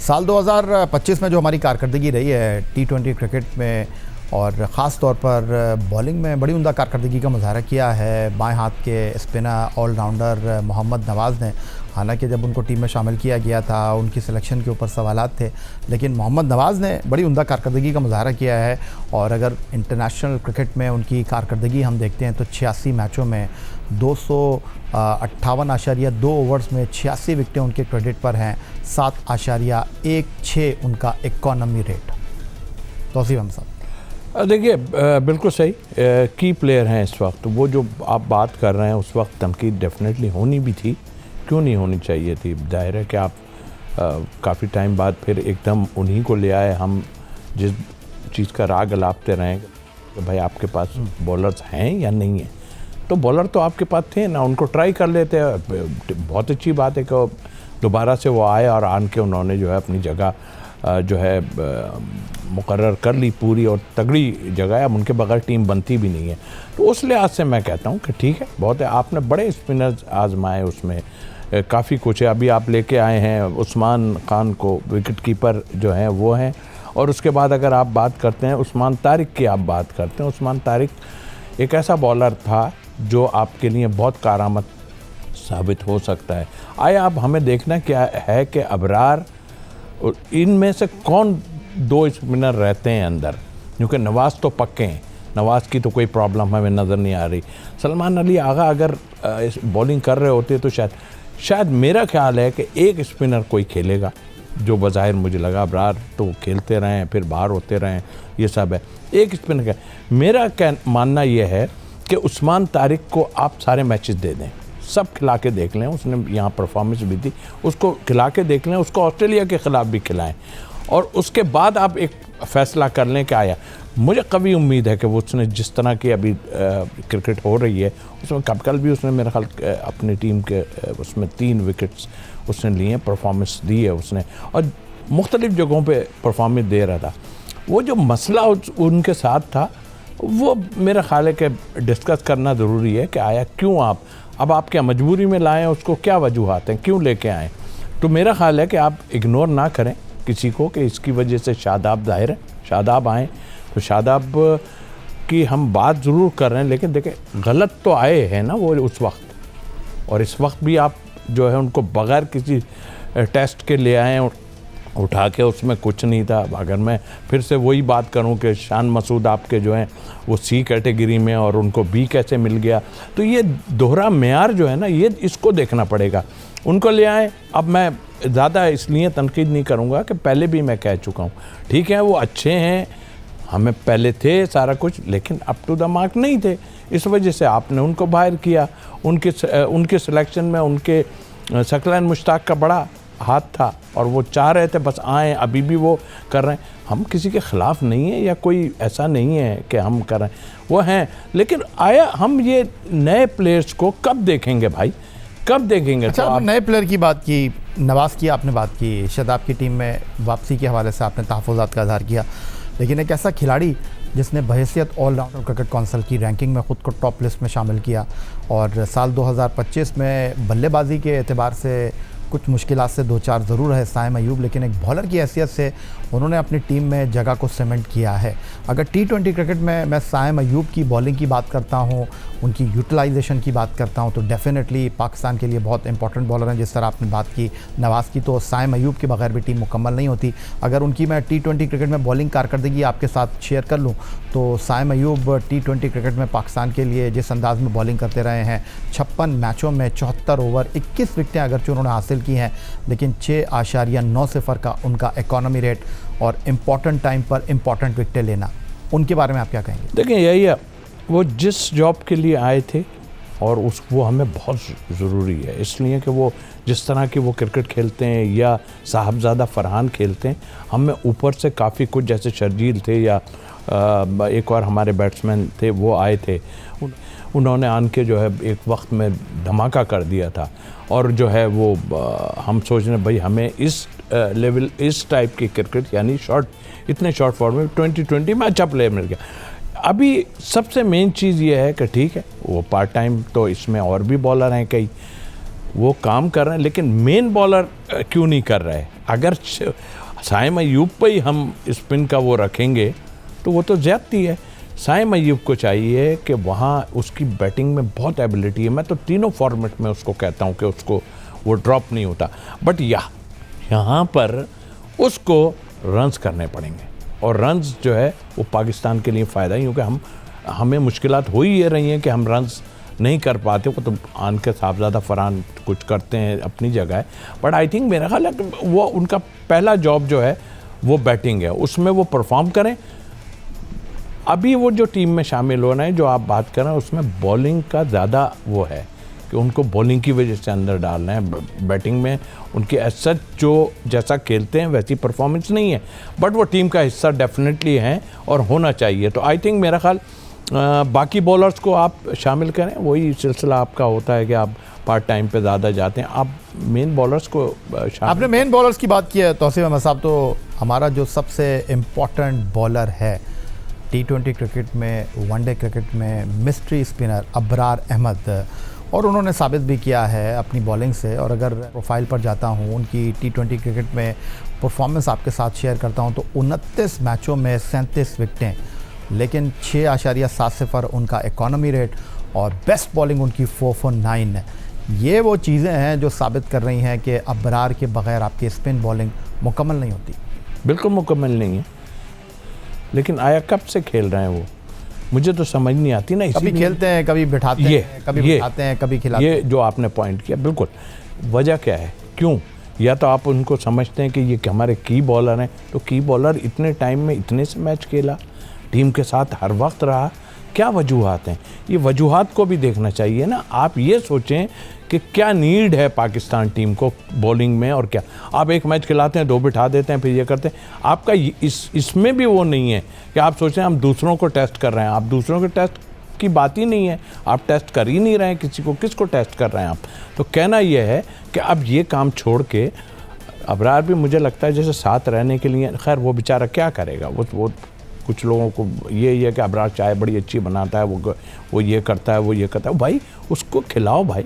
साल 2025 में जो हमारी कारकर्दगी रही है टी20 क्रिकेट में और ख़ास तौर पर बॉलिंग में बड़ी उम्दा कारकर्दगी का मुजाहरा किया है बाएं हाथ के स्पिनर ऑलराउंडर मोहम्मद नवाज़ ने। हालांकि जब उनको टीम में शामिल किया गया था उनकी सिलेक्शन के ऊपर सवालात थे, लेकिन मोहम्मद नवाज़ ने बड़ी उम्दा कारकर्दगी का मुजाहरा किया है। और अगर इंटरनेशनल क्रिकेट में उनकी कारकर्दगी हम देखते हैं तो 86 मैचों में 258.2 ओवर्स में 86 विकेटें उनके क्रेडिट पर हैं, 7.16 उनका इकोनॉमी रेट। तौसीफ अहमद साहब, देखिए बिल्कुल सही की प्लेयर हैं इस वक्त। वो जो आप बात कर रहे हैं उस वक्त तनकीद डेफिनेटली होनी भी थी, क्यों नहीं होनी चाहिए थी। जाहिर है कि आप काफ़ी टाइम बाद फिर एकदम उन्हीं को ले आए। हम जिस चीज़ का राग अलापते रहें कि भाई आपके पास बॉलर्स हैं या नहीं हैं, तो बॉलर तो आपके पास थे ना, उनको ट्राई कर लेते हैं। बहुत अच्छी बात है कि दोबारा से वो आए और आन के उन्होंने जो है अपनी जगह जो है मुकर्रर कर ली पूरी और तगड़ी जगह है। अब उनके बगैर टीम बनती भी नहीं है। तो उस लिहाज से मैं कहता हूँ कि ठीक है, बहुत है। आपने बड़े स्पिनर्स आजमाए, उसमें काफ़ी कुछ है। अभी आप लेके आए हैं उस्मान खान को, विकेट कीपर जो हैं वो हैं। और उसके बाद अगर आप बात करते हैं उस्मान तारिक की, आप बात करते हैं, उस्मान तारिक एक ऐसा बॉलर था जो आपके लिए बहुत कारआमद साबित हो सकता है। आया अब हमें देखना क्या है कि अबरार इनमें से कौन दो स्पिनर रहते हैं अंदर, क्योंकि नवाज़ तो पक्के हैं, नवाज़ की तो कोई प्रॉब्लम हमें नज़र नहीं आ रही। सलमान अली आगा अगर बॉलिंग कर रहे होते तो शायद मेरा ख्याल है कि एक स्पिनर कोई खेलेगा, जो बज़ाहिर मुझे लगा। अबरार तो खेलते रहें फिर बाहर होते रहें, ये सब है। एक स्पिनर का मेरा मानना ये है कि उस्मान तारिक को आप सारे मैचेस दे दें, सब खिला के देख लें। उसने यहाँ परफॉर्मेंस भी दी, उसको खिला के देख लें, उसको ऑस्ट्रेलिया के ख़िलाफ़ भी खिलाएं और उसके बाद आप एक फ़ैसला कर लें कि आया। मुझे कभी उम्मीद है कि वो उसने जिस तरह की अभी क्रिकेट हो रही है उसमें कल भी उसने मेरा ख्याल अपनी टीम के उसमें 3 विकेट्स उसने लिए, परफॉर्मेंस दी है उसने और मुख्तलिफ़ जगहों पे परफॉर्मेंस दे रहा था। वो जो मसला उनके साथ था वो मेरा ख्याल है कि डिस्कस करना ज़रूरी है कि आया क्यों आप अब आप क्या मजबूरी में लाएं, उसको क्या वजूहात हैं, क्यों लेके आएँ। तो मेरा ख्याल है कि आप इग्नोर ना करें किसी को कि इसकी वजह से शादाब ज़ाहिर है, शादाब आएँ तो शादाब की हम बात ज़रूर कर रहे हैं, लेकिन देखें गलत तो आए हैं ना वो उस वक्त, और इस वक्त भी आप जो है उनको बग़ैर किसी टेस्ट के ले आएँ, उठा के उसमें कुछ नहीं था। अगर मैं फिर से वही बात करूं कि शान मसूद आपके जो हैं वो सी कैटेगरी में और उनको बी कैसे मिल गया, तो ये दोहरा मेयार जो है ना, ये इसको देखना पड़ेगा। उनको ले आए। अब मैं ज़्यादा इसलिए तनकीद नहीं करूंगा कि पहले भी मैं कह चुका हूं, ठीक है वो अच्छे हैं, हमें पहले थे सारा कुछ, लेकिन अप टू द मार्क नहीं थे। इस वजह से आपने उनको बाहर किया। उनके सिलेक्शन में उनके सकलाइन मुश्ताक का बड़ा हाथ था और वो चाह रहे थे बस आएँ, अभी भी वो कर रहे हैं। हम किसी के ख़िलाफ़ नहीं हैं या कोई ऐसा नहीं है कि हम कर रहे हैं, वो हैं। लेकिन आया हम ये नए प्लेयर्स को कब देखेंगे भाई, कब देखेंगे? अच्छा, तो आप नए प्लेयर की बात की, नवाज़ की आपने बात की, शादाब की टीम में वापसी के हवाले से आपने तहफ़्फ़ुज़ात का इज़हार किया, लेकिन एक ऐसा खिलाड़ी जिसने बहैसियत ऑलराउंडर क्रिकेट काउंसिल की रैंकिंग में ख़ुद को टॉप लिस्ट में शामिल किया और साल 2025 में बल्लेबाजी के एतबार से कुछ मुश्किलात से दो चार ज़रूर है साइम अयूब, लेकिन एक बॉलर की हैसियत से उन्होंने अपनी टीम में जगह को सीमेंट किया है। अगर टी20 क्रिकेट में मैं साइम अयूब की बॉलिंग की बात करता हूं, उनकी यूटिलाइजेशन की बात करता हूं, तो डेफिनेटली पाकिस्तान के लिए बहुत इंपॉर्टेंट बॉलर हैं। जिस तरह आपने बात की नवाज़ की, तो साइम अयूब के बगैर भी टीम मुकम्मल नहीं होती। अगर उनकी मैं टी20 क्रिकेट में बॉलिंग कारकर्दगी आपके साथ शेयर कर लूँ तो साइम अयूब टी20 क्रिकेट में पाकिस्तान के लिए जिस अंदाज़ में बॉलिंग करते रहे हैं, 56 मैचों में 74 ओवर 21 विकेटें अगरचे उन्होंने हासिल की हैं, लेकिन 6.90 का उनका इकोनॉमी रेट और इम्पॉर्टेंट टाइम पर इम्पॉर्टेंट विकेटें लेना, उनके बारे में आप क्या कहेंगे? देखें यही है, वो जिस जॉब के लिए आए थे और वो हमें बहुत ज़रूरी है, इसलिए कि वो जिस तरह की वो क्रिकेट खेलते हैं या साहबजादा फरहान खेलते हैं, हमें ऊपर से काफ़ी कुछ, जैसे शर्जील थे या एक और हमारे बैट्समैन थे वो आए थे, उन्होंने आन के जो है एक वक्त में धमाका कर दिया था। और जो है वो हम सोच रहे हैं भाई हमें इस लेवल, इस टाइप की क्रिकेट यानी इतने शॉर्ट फॉर्म में 2020 में अच्छा प्लेयर मिल गया। अभी सबसे मेन चीज़ ये है कि ठीक है वो पार्ट टाइम, तो इसमें और भी बॉलर हैं कई, वो काम कर रहे हैं, लेकिन मेन बॉलर क्यों नहीं कर रहे? अगर साइम अयूब पे ही हम स्पिन का वो रखेंगे तो वो तो ज़्यादती है। साइम अयूब को चाहिए कि वहाँ उसकी बैटिंग में बहुत एबिलिटी है। मैं तो तीनों फॉर्मेट में उसको कहता हूँ कि उसको वो ड्रॉप नहीं होता, बट यहाँ पर उसको रन्स करने पड़ेंगे, और रन्स जो है वो पाकिस्तान के लिए फ़ायदा ही, क्योंकि हमें मुश्किलात हो ही ये रही हैं कि हम रन्स नहीं कर पाते। वो तो आन के साहबजादा फरहान कुछ करते हैं अपनी जगह है, बट आई थिंक मेरा ख्याल है कि वो उनका पहला जॉब जो है वो बैटिंग है, उसमें वो परफॉर्म करें। अभी वो जो टीम में शामिल होना है जो आप बात कर रहे हैं, उसमें बॉलिंग का ज़्यादा वो है कि उनको बॉलिंग की वजह से अंदर डालना है। बैटिंग में उनके सच जो जैसा खेलते हैं वैसी परफॉर्मेंस नहीं है, बट वो टीम का हिस्सा डेफिनेटली हैं और होना चाहिए। तो आई थिंक मेरा ख्याल बाकी बॉलर्स को आप शामिल करें, वही सिलसिला आपका होता है कि आप पार्ट टाइम पे ज़्यादा जाते हैं, आप मेन बॉलर्स को शामिल। आपने मेन बॉलर्स की बात की है तौसीफ अहमद साहब, तो हमारा जो सबसे इम्पोर्टेंट बॉलर है T20 क्रिकेट में, वनडे क्रिकेट में, मिस्ट्री स्पिनर अबरार अहमद, और उन्होंने साबित भी किया है अपनी बॉलिंग से। और अगर प्रोफाइल पर जाता हूँ उनकी T20 क्रिकेट में परफॉर्मेंस आपके साथ शेयर करता हूँ तो 29 मैचों में 37 विकटें, लेकिन 6.7 उनका इकॉनमी रेट, और बेस्ट बॉलिंग उनकी 449 है। ये वो चीज़ें हैं जो साबित कर रही हैं कि अबरार के बगैर आपकी स्पिन बॉलिंग मुकम्मल नहीं होती। बिल्कुल मुकम्मल नहीं है, लेकिन आया कब से खेल रहे हैं वो, मुझे तो समझ नहीं आती ना। कभी खेलते हैं, कभी बिठाते हैं, कभी बिठाते हैं, कभी खिलाते हैं। ये जो आपने पॉइंट किया, बिल्कुल वजह क्या है, क्यों? या तो आप उनको समझते हैं कि ये हमारे की बॉलर हैं, तो की बॉलर इतने टाइम में इतने से मैच खेला, टीम के साथ हर वक्त रहा, क्या वजूहात हैं? ये वजूहात को भी देखना चाहिए ना। आप ये सोचें कि क्या नीड है पाकिस्तान टीम को बॉलिंग में, और क्या आप एक मैच खिलाते हैं, 2 बिठा देते हैं, फिर ये करते हैं। आपका इसमें भी वो नहीं है कि आप सोचें हम दूसरों को टेस्ट कर रहे हैं। आप दूसरों के टेस्ट की बात ही नहीं है, आप टेस्ट कर ही नहीं रहे हैं किसी को, किसको टेस्ट कर रहे हैं आप? तो कहना यह है कि अब ये काम छोड़ के अबरार भी मुझे लगता है जैसे साथ रहने के लिए, खैर वो बेचारा क्या करेगा, वो कुछ लोगों को ये है कि अबरार चाय बड़ी अच्छी बनाता है, वो ये करता है, वो ये करता है। भाई उसको खिलाओ भाई।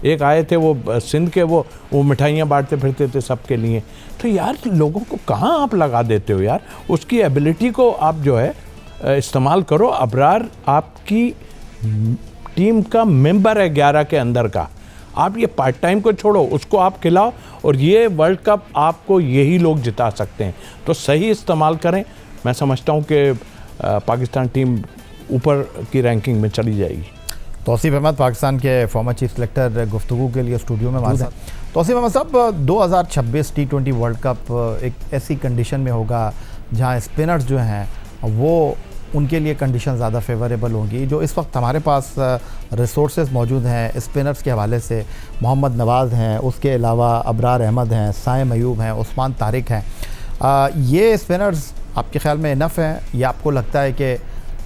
एक आए थे वो सिंध के, वो मिठाइयाँ बांटते फिरते थे सबके लिए। तो यार लोगों को कहाँ आप लगा देते हो यार? उसकी एबिलिटी को आप जो है इस्तेमाल करो। अबरार आपकी टीम का मेंबर है 11 के अंदर का। आप ये पार्ट टाइम को छोड़ो, उसको आप खिलाओ, और ये वर्ल्ड कप आपको यही लोग जिता सकते हैं। तो सही इस्तेमाल करें, मैं समझता हूँ कि पाकिस्तान टीम ऊपर की रैंकिंग में चली जाएगी। तौसीफ अहमद पाकिस्तान के फॉर्मर चीफ सेलेक्टर गुफ्तगू के लिए स्टूडियो में हमारे साथ। तौसीफ अहमद साहब, 2026 T20 वर्ल्ड कप एक ऐसी कंडीशन में होगा जहां स्पिनर्स जो हैं वो, उनके लिए कंडीशन ज़्यादा फेवरेबल होंगी। जो इस वक्त हमारे पास रिसोर्सेज मौजूद हैं स्पिनर्स के हवाले से, मोहम्मद नवाज़ हैं, उसके अलावा अबरार अहमद हैं, साइम अयूब हैं, उस्मान तारिक हैं, ये स्पिनर्स आपके ख्याल में इनफ हैं, या आपको लगता है कि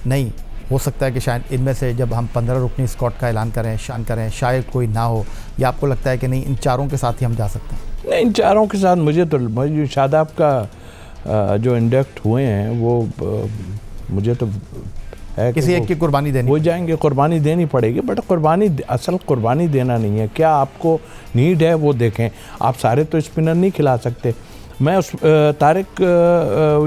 नहीं, हो सकता है कि शायद इनमें से जब हम 15 रुकनी स्क्वाड का ऐलान करें शायद कोई ना हो, या आपको लगता है कि नहीं इन चारों के साथ ही हम जा सकते हैं? नहीं, इन चारों के साथ मुझे शादाब का जो इंडक्ट हुए हैं वो मुझे तो है किसी एक की कुर्बानी देनी, वो जाएंगे, कुर्बानी देनी पड़ेगी, बट असल कुर्बानी देना नहीं है। क्या आपको नीड है वो देखें। आप सारे तो स्पिनर नहीं खिला सकते। मैं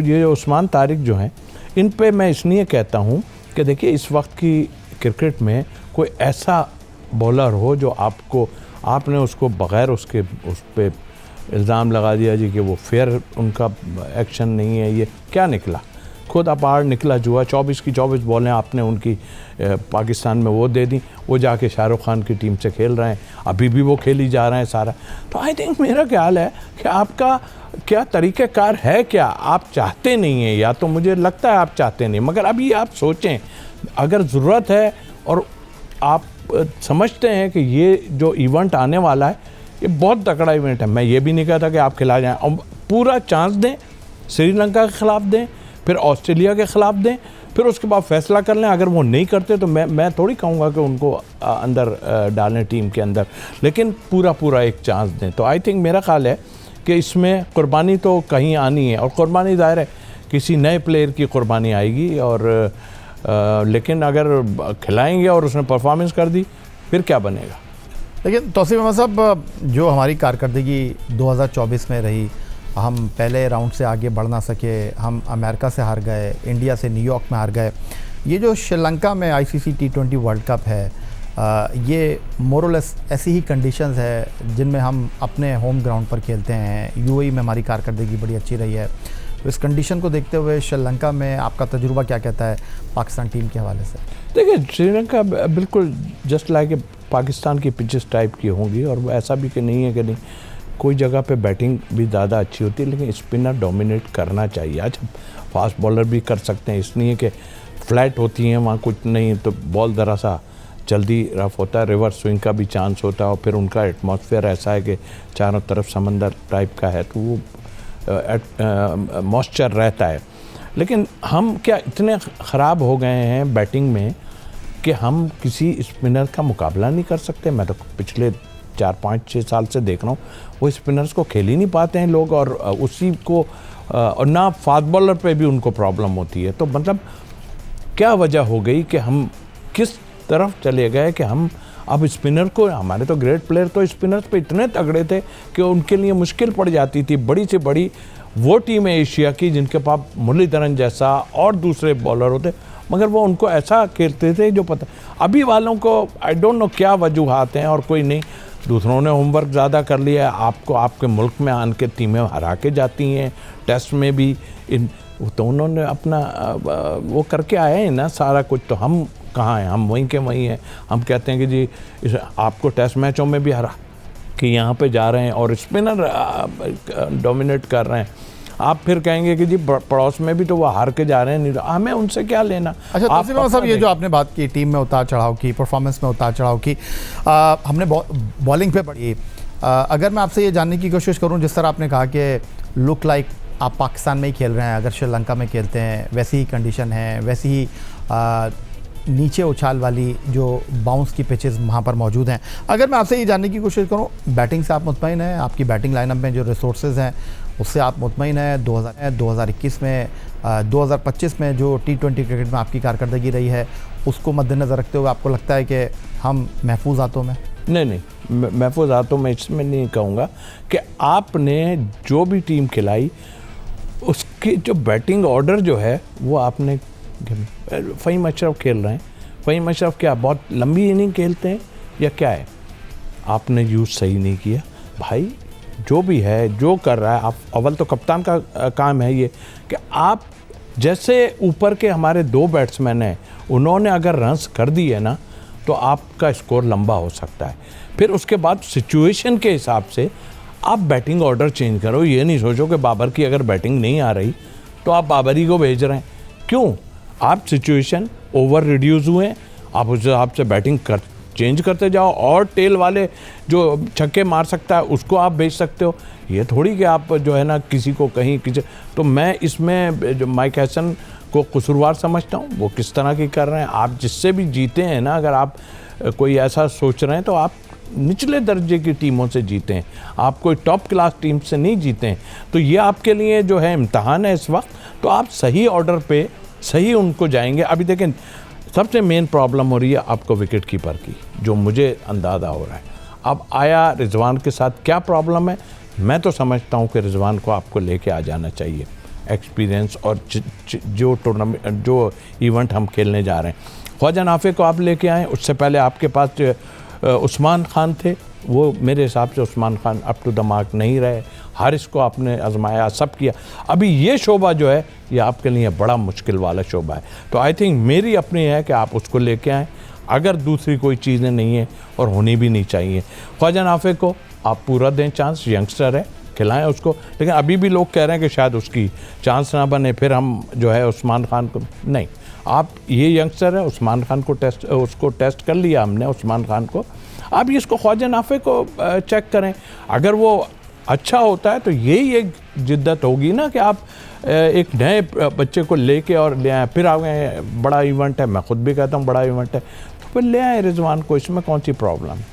ये उस्मान तारिक जो हैं, इन पे मैं इसलिए कहता हूँ कि देखिए इस वक्त की क्रिकेट में कोई ऐसा बॉलर हो जो आपने उसको बग़ैर उस पर इल्ज़ाम लगा दिया जी कि वो फेयर उनका एक्शन नहीं है, ये क्या निकला? खुद अपार निकला जुआ। 24 की 24 बॉलें आपने उनकी पाकिस्तान में वो दे दी, वो जाके शाहरुख खान की टीम से खेल रहे हैं, अभी भी वो खेली जा रहे हैं सारा। तो आई थिंक मेरा ख्याल है कि आपका क्या तरीक़ाकार है, क्या आप चाहते नहीं हैं, या तो मुझे लगता है आप चाहते नहीं, मगर अभी आप सोचें अगर ज़रूरत है और आप समझते हैं कि ये जो इवेंट आने वाला है ये बहुत तगड़ा इवेंट है, मैं ये भी नहीं कहता कि आप खिला जाएं, और पूरा चांस दें, श्रीलंका के ख़िलाफ़ दें, फिर ऑस्ट्रेलिया के ख़िलाफ़ दें, फिर उसके बाद फैसला कर लें। अगर वो नहीं करते तो मैं थोड़ी कहूँगा कि उनको अंदर डालें टीम के अंदर, लेकिन पूरा एक चांस दें। तो आई थिंक मेरा ख्याल है कि इसमें कुर्बानी तो कहीं आनी है, और कुर्बानी ज़ाहिर है किसी नए प्लेयर की कुर्बानी आएगी, और लेकिन अगर खिलाएंगे और उसने परफॉर्मेंस कर दी फिर क्या बनेगा? लेकिन तौसीफ अहमद साहब, जो हमारी कारकर्दगी 2024 में रही, हम पहले राउंड से आगे बढ़ ना सके, हम अमेरिका से हार गए, इंडिया से न्यूयॉर्क में हार गए। ये जो श्रीलंका में ICC T20 वर्ल्ड कप है, ये मोरलेस ऐसी ही कंडीशंस है जिनमें हम अपने होम ग्राउंड पर खेलते हैं। UAE में हमारी कारकर्दगी बड़ी अच्छी रही है। तो इस कंडीशन को देखते हुए श्रीलंका में आपका तजुर्बा क्या कहता है पाकिस्तान टीम के हवाले से? देखिए, श्रीलंका बिल्कुल जस्ट लाइक पाकिस्तान की पिचेस टाइप की होंगी, और ऐसा भी कि नहीं है कि नहीं, कोई जगह पे बैटिंग भी ज़्यादा अच्छी होती है, लेकिन स्पिनर डोमिनेट करना चाहिए। अच्छा, फास्ट बॉलर भी कर सकते हैं, इसलिए कि फ्लैट होती हैं वहाँ, कुछ नहीं तो बॉल ज़रा सा जल्दी रफ होता है, रिवर्स स्विंग का भी चांस होता है, और फिर उनका एटमॉस्फेयर ऐसा है कि चारों तरफ समंदर टाइप का है, तो वो मॉइस्चर रहता है। लेकिन हम क्या इतने ख़राब हो गए हैं बैटिंग में कि हम किसी स्पिनर का मुकाबला नहीं कर सकते। मैं तो पिछले 4-5-6 साल से देख रहा हूँ, वो स्पिनर्स को खेल ही नहीं पाते हैं लोग, और उसी को और ना फास्ट बॉलर पे भी उनको प्रॉब्लम होती है। तो मतलब क्या वजह हो गई कि हम किस तरफ चले गए कि हम अब स्पिनर को, हमारे तो ग्रेट प्लेयर तो स्पिनर्स पे इतने तगड़े थे कि उनके लिए मुश्किल पड़ जाती थी। बड़ी से बड़ी वो टीम है एशिया की जिनके पास मुरलीधरन जैसा और दूसरे बॉलर होते, मगर वो उनको ऐसा खेलते थे जो पता, अभी वालों को आई डोंट नो क्या वजूहात हैं, और कोई नहीं, दूसरों ने होमवर्क ज़्यादा कर लिया है। आपको आपके मुल्क में आन के टीमें हरा के जाती हैं, टेस्ट में भी तो उन्होंने अपना वो करके आए हैं ना सारा कुछ। तो हम कहाँ हैं? हम वहीं के वहीं हैं। हम कहते हैं कि जी आपको टेस्ट मैचों में भी हरा कि यहाँ पे जा रहे हैं और स्पिनर डोमिनेट कर रहे हैं। आप फिर कहेंगे कि जी पड़ोस में भी तो वो हार के जा रहे हैं, नहीं तो हमें उनसे क्या लेना। अच्छा तौसीफ अहमद साहब, ये जो आपने बात की टीम में उतार चढ़ाव की, परफॉर्मेंस में उतार चढ़ाव की, हमने बॉलिंग पे बढ़ी। अगर मैं आपसे ये जानने की कोशिश करूँ, जिस तरह आपने कहा कि लुक लाइक आप पाकिस्तान में ही खेल रहे हैं, अगर श्रीलंका में खेलते हैं वैसी ही कंडीशन है, वैसी ही नीचे उछाल वाली जो बाउंस की पिचेस वहाँ पर मौजूद हैं। अगर मैं आपसे ये जानने की कोशिश करूँ, बैटिंग से आप मुतमईन हैं? आपकी बैटिंग लाइनअप में जो रिसोर्सेज हैं उससे आप मुतमईन हैं? 2021 में 2025 में जो T20 क्रिकेट में आपकी कारकर्दगी रही है, उसको मद्देनज़र रखते हुए आपको लगता है कि हम महफूज हाथों में? नहीं, महफूज हाथों में इसमें नहीं कहूँगा कि आपने जो भी टीम खिलाई उसकी जो बैटिंग ऑर्डर जो है वो आपने, फ़हीम अशरफ खेल रहे हैं, फ़हीम अशरफ क्या बहुत लंबी इनिंग खेलते हैं या क्या है? आपने यूज़ सही नहीं किया भाई। जो भी है, जो कर रहा है, आप अव्वल तो कप्तान का काम है ये कि आप जैसे ऊपर के हमारे 2 बैट्समैन हैं, उन्होंने अगर रन्स कर दिए ना तो आपका स्कोर लंबा हो सकता है। फिर उसके बाद सिचुएशन के हिसाब से आप बैटिंग ऑर्डर चेंज करो। ये नहीं सोचो कि बाबर की अगर बैटिंग नहीं आ रही तो आप बाबरी को भेज रहे हैं। क्यों? आप सिचुएशन ओवर रिड्यूस हुए, आप उस हिसाब से बैटिंग चेंज करते जाओ, और टेल वाले जो छक्के मार सकता है उसको आप भेज सकते हो। ये थोड़ी कि आप जो है ना किसी को कहीं किसी, तो मैं इसमें जो माइक हैसन को कसूरवार समझता हूँ। वो किस तरह की कर रहे हैं, आप जिससे भी जीते हैं ना, अगर आप कोई ऐसा सोच रहे हैं तो आप निचले दर्जे की टीमों से जीते हैं, आप कोई टॉप क्लास टीम से नहीं जीते हैं। तो ये आपके लिए जो है इम्तहान है इस वक्त। तो आप सही ऑर्डर पे सही उनको जाएंगे। अभी देखें, सबसे मेन प्रॉब्लम हो रही है आपको विकेट कीपर की, जो मुझे अंदाज़ा हो रहा है। अब आया रिजवान के साथ क्या प्रॉब्लम है? मैं तो समझता हूँ कि रिजवान को आपको लेके आ जाना चाहिए, एक्सपीरियंस और जो टूर्नामेंट जो इवेंट हम खेलने जा रहे हैं। ख्वाजा नाफे को आप लेके आएँ, उससे पहले आपके पास उस्मान खान थे, वो मेरे हिसाब से Usman Khan up to the mark नहीं रहे। हारिस को आपने आजमाया, सब किया। अभी ये शोबा जो है ये आपके लिए बड़ा मुश्किल वाला शोबा है। तो आई थिंक मेरी अपनी है कि आप उसको लेके आएँ, अगर दूसरी कोई चीज़ें नहीं है और होनी भी नहीं चाहिए। ख्वाजा नाफे को आप पूरा दें चांस, यंगस्टर है, खिलाएं उसको। लेकिन अभी भी लोग कह रहे हैं कि शायद उसकी चांस ना बने, फिर हम जो है उस्मान खान को नहीं। आप ये यंगस्टर है, उस्मान खान को उसको टेस्ट कर लिया हमने, उस्मान खान को। आप इसको ख्वाजा नाफे को चेक करें, अगर वो अच्छा होता है तो यही एक जिद्दत होगी ना कि आप एक नए बच्चे को लेके और ले आए। फिर आगे बड़ा इवेंट है, मैं खुद भी कहता हूँ बड़ा इवेंट है, तो फिर ले आए रिजवान को, इसमें कौन सी प्रॉब्लम है?